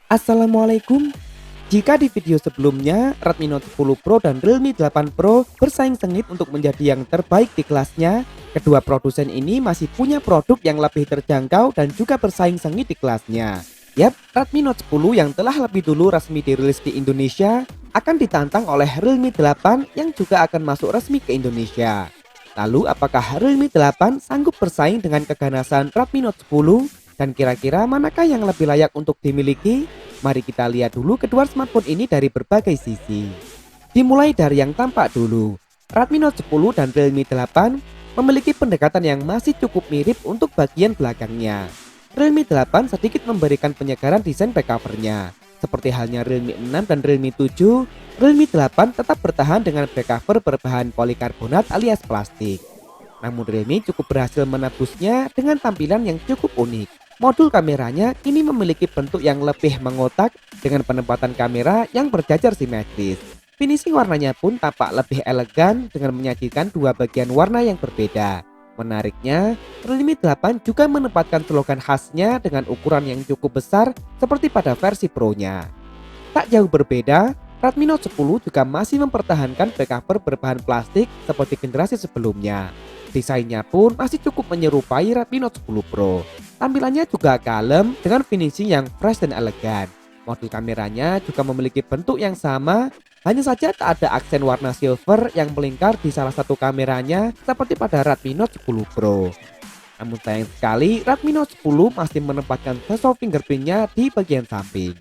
Assalamualaikum. Jika di video sebelumnya Redmi Note 10 Pro dan Realme 8 Pro bersaing sengit untuk menjadi yang terbaik di kelasnya, kedua produsen ini masih punya produk yang lebih terjangkau dan juga bersaing sengit di kelasnya. Yap, Redmi Note 10 yang telah lebih dulu resmi dirilis di Indonesia akan ditantang oleh Realme 8 yang juga akan masuk resmi ke Indonesia. Lalu apakah Realme 8 sanggup bersaing dengan keganasan Redmi Note 10? Dan kira-kira manakah yang lebih layak untuk dimiliki? Mari kita lihat dulu kedua smartphone ini dari berbagai sisi. Dimulai dari yang tampak dulu. Redmi Note 10 dan Realme 8 memiliki pendekatan yang masih cukup mirip untuk bagian belakangnya. Realme 8 sedikit memberikan penyegaran desain back covernya. Seperti halnya Realme 6 dan Realme 7, Realme 8 tetap bertahan dengan back cover berbahan polikarbonat alias plastik. Namun Realme cukup berhasil menebusnya dengan tampilan yang cukup unik. Modul kameranya kini memiliki bentuk yang lebih mengotak dengan penempatan kamera yang berjajar simetris. Finishing warnanya pun tampak lebih elegan dengan menyajikan dua bagian warna yang berbeda. Menariknya, Realme 8 juga menempatkan slogan khasnya dengan ukuran yang cukup besar seperti pada versi Pro-nya. Tak jauh berbeda, Redmi Note 10 juga masih mempertahankan back cover berbahan plastik seperti generasi sebelumnya. Desainnya pun masih cukup menyerupai Redmi Note 10 Pro. Tampilannya juga kalem dengan finishing yang fresh dan elegan. Modul kameranya juga memiliki bentuk yang sama, hanya saja tak ada aksen warna silver yang melingkar di salah satu kameranya seperti pada Redmi Note 10 Pro. Namun sayang sekali, Redmi Note 10 masih menempatkan sensor fingerprintnya di bagian samping.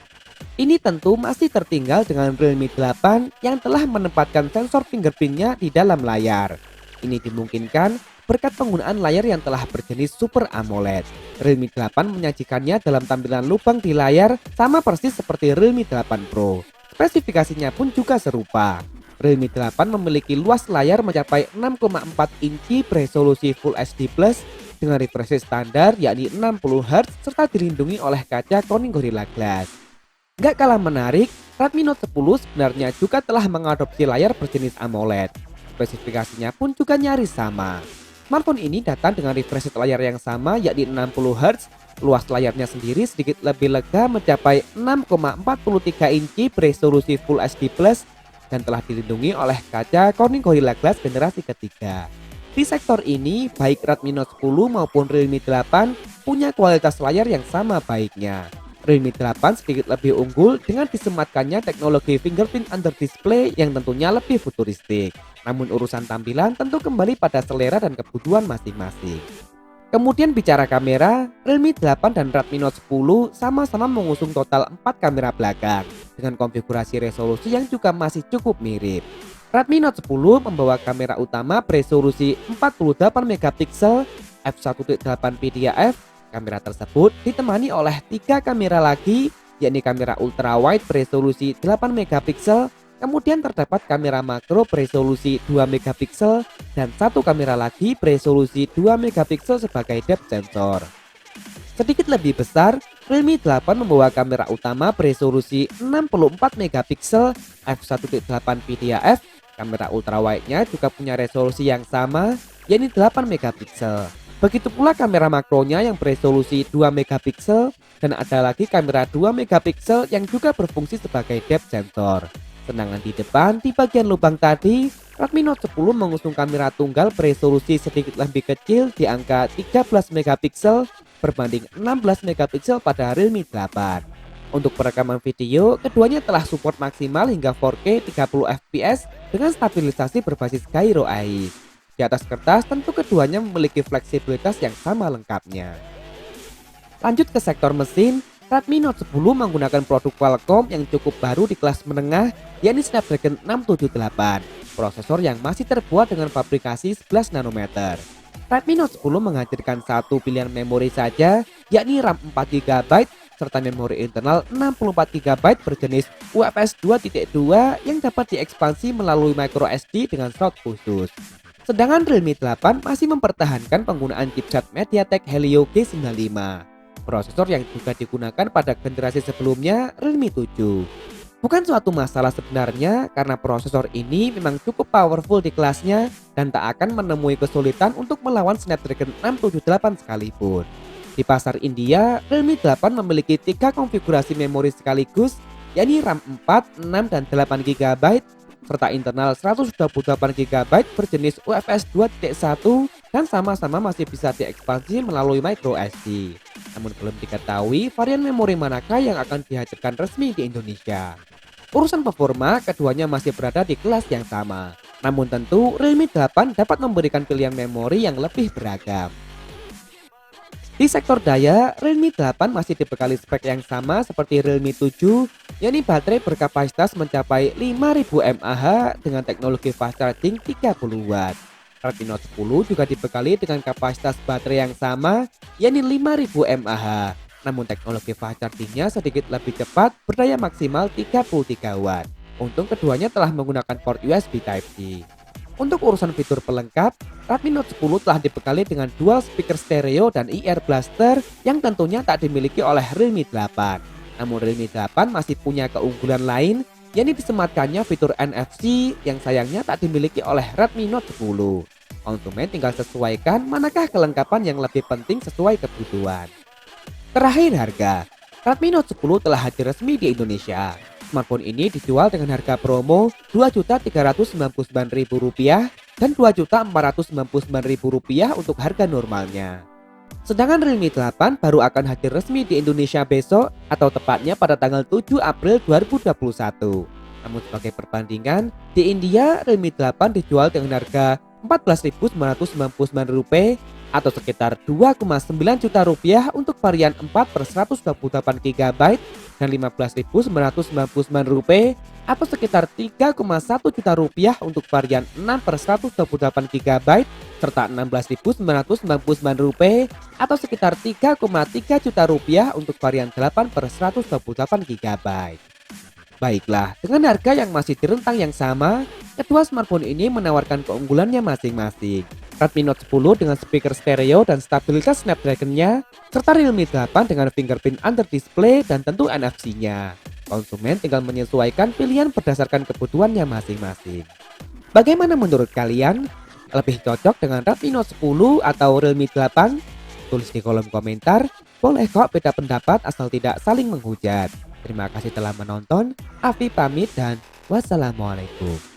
Ini tentu masih tertinggal dengan Realme 8 yang telah menempatkan sensor fingerprintnya di dalam layar. Ini dimungkinkan berkat penggunaan layar yang telah berjenis Super AMOLED. Realme 8 menyajikannya dalam tampilan lubang di layar sama persis seperti Realme 8 Pro. Spesifikasinya pun juga serupa. Realme 8 memiliki luas layar mencapai 6,4 inci beresolusi Full HD Plus dengan refresh rate standar yakni 60 Hz serta dilindungi oleh kaca Corning Gorilla Glass. Gak kalah menarik, Redmi Note 10 sebenarnya juga telah mengadopsi layar berjenis AMOLED. Spesifikasinya pun juga nyaris sama. Smartphone ini datang dengan refresh rate layar yang sama yakni 60 Hz, luas layarnya sendiri sedikit lebih lega mencapai 6,43 inci beresolusi Full HD Plus dan telah dilindungi oleh kaca Corning Gorilla Glass generasi ketiga. Di sektor ini, baik Redmi Note 10 maupun Realme 8 punya kualitas layar yang sama baiknya. Realme 8 sedikit lebih unggul dengan disematkannya teknologi fingerprint under display yang tentunya lebih futuristik. Namun urusan tampilan tentu kembali pada selera dan kebutuhan masing-masing. Kemudian bicara kamera, Realme 8 dan Redmi Note 10 sama-sama mengusung total 4 kamera belakang dengan konfigurasi resolusi yang juga masih cukup mirip. Redmi Note 10 membawa kamera utama beresolusi 48 megapiksel f1.8 PDAF. Kamera tersebut ditemani oleh 3 kamera lagi, yakni kamera ultrawide beresolusi 8 megapiksel, kemudian terdapat kamera makro beresolusi 2 megapiksel dan satu kamera lagi beresolusi 2 megapiksel sebagai depth sensor. Sedikit lebih besar, Realme 8 membawa kamera utama beresolusi 64 megapiksel f1.8 PDAF. Kamera ultrawide-nya juga punya resolusi yang sama, yakni 8 megapiksel. Begitu pula kamera makronya yang beresolusi 2 megapiksel dan ada lagi kamera 2 megapiksel yang juga berfungsi sebagai depth sensor. Sedangkan di depan, di bagian lubang tadi, Redmi Note 10 mengusung kamera tunggal beresolusi sedikit lebih kecil di angka 13 megapiksel berbanding 16 megapiksel pada Realme 8. Untuk perekaman video, keduanya telah support maksimal hingga 4K 30 fps dengan stabilisasi berbasis Gyro Eyes. Di atas kertas tentu keduanya memiliki fleksibilitas yang sama lengkapnya. Lanjut ke sektor mesin, Redmi Note 10 menggunakan produk Qualcomm yang cukup baru di kelas menengah, yakni Snapdragon 678, prosesor yang masih terbuat dengan fabrikasi 11 nanometer. Redmi Note 10 menghadirkan satu pilihan memori saja, yakni RAM 4 GB serta memori internal 64 GB berjenis UFS 2.2 yang dapat diekspansi melalui micro SD dengan slot khusus. Sedangkan Realme 8 masih mempertahankan penggunaan chipset MediaTek Helio G95, prosesor yang juga digunakan pada generasi sebelumnya Realme 7. Bukan suatu masalah sebenarnya karena prosesor ini memang cukup powerful di kelasnya dan tak akan menemui kesulitan untuk melawan Snapdragon 678 sekalipun. Di pasar India, Realme 8 memiliki 3 konfigurasi memori sekaligus, yakni RAM 4, 6, dan 8 GB, serta internal 128 GB berjenis UFS 2.1 dan sama-sama masih bisa diekspansi melalui micro SD. Namun belum diketahui varian memori manakah yang akan dihadirkan resmi di Indonesia. Urusan performa, keduanya masih berada di kelas yang sama. Namun tentu Realme 8 dapat memberikan pilihan memori yang lebih beragam. Di sektor daya, Realme 8 masih dibekali spek yang sama seperti Realme 7, yakni baterai berkapasitas mencapai 5000 mAh dengan teknologi fast charging 30 watt. Redmi Note 10 juga dibekali dengan kapasitas baterai yang sama, yakni 5000 mAh. Namun teknologi fast chargingnya sedikit lebih cepat, berdaya maksimal 33 watt. Untung keduanya telah menggunakan port USB Type-C. Untuk urusan fitur pelengkap, Redmi Note 10 telah dibekali dengan dual speaker stereo dan IR blaster yang tentunya tak dimiliki oleh Realme 8. Namun Realme 8 masih punya keunggulan lain, yakni disematkannya fitur NFC yang sayangnya tak dimiliki oleh Redmi Note 10. Konsumen tinggal sesuaikan manakah kelengkapan yang lebih penting sesuai kebutuhan. Terakhir harga, Redmi Note 10 telah hadir resmi di Indonesia. Smartphone ini dijual dengan harga promo Rp2.399.000 dan Rp2.499.000 untuk harga normalnya. Sedangkan Realme 8 baru akan hadir resmi di Indonesia besok atau tepatnya pada tanggal 7 April 2021. Namun sebagai perbandingan, di India Realme 8 dijual dengan harga Rp14.999 atau sekitar 2,9 juta rupiah untuk varian 4 per 128 GB dan Rp15.999 atau sekitar 3,1 juta rupiah untuk varian 6 per 128 GB serta Rp16.999 atau sekitar 3,3 juta rupiah untuk varian 8 per 128 GB. Baiklah, dengan harga yang masih di rentang yang sama, kedua smartphone ini menawarkan keunggulannya masing-masing. Redmi Note 10 dengan speaker stereo dan stabilitas Snapdragon-nya, serta Realme 8 dengan fingerprint under display dan tentu NFC-nya. Konsumen tinggal menyesuaikan pilihan berdasarkan kebutuhannya masing-masing. Bagaimana menurut kalian? Lebih cocok dengan Redmi Note 10 atau Realme 8? Tulis di kolom komentar, boleh kok beda pendapat asal tidak saling menghujat. Terima kasih telah menonton, Afi pamit dan wassalamualaikum.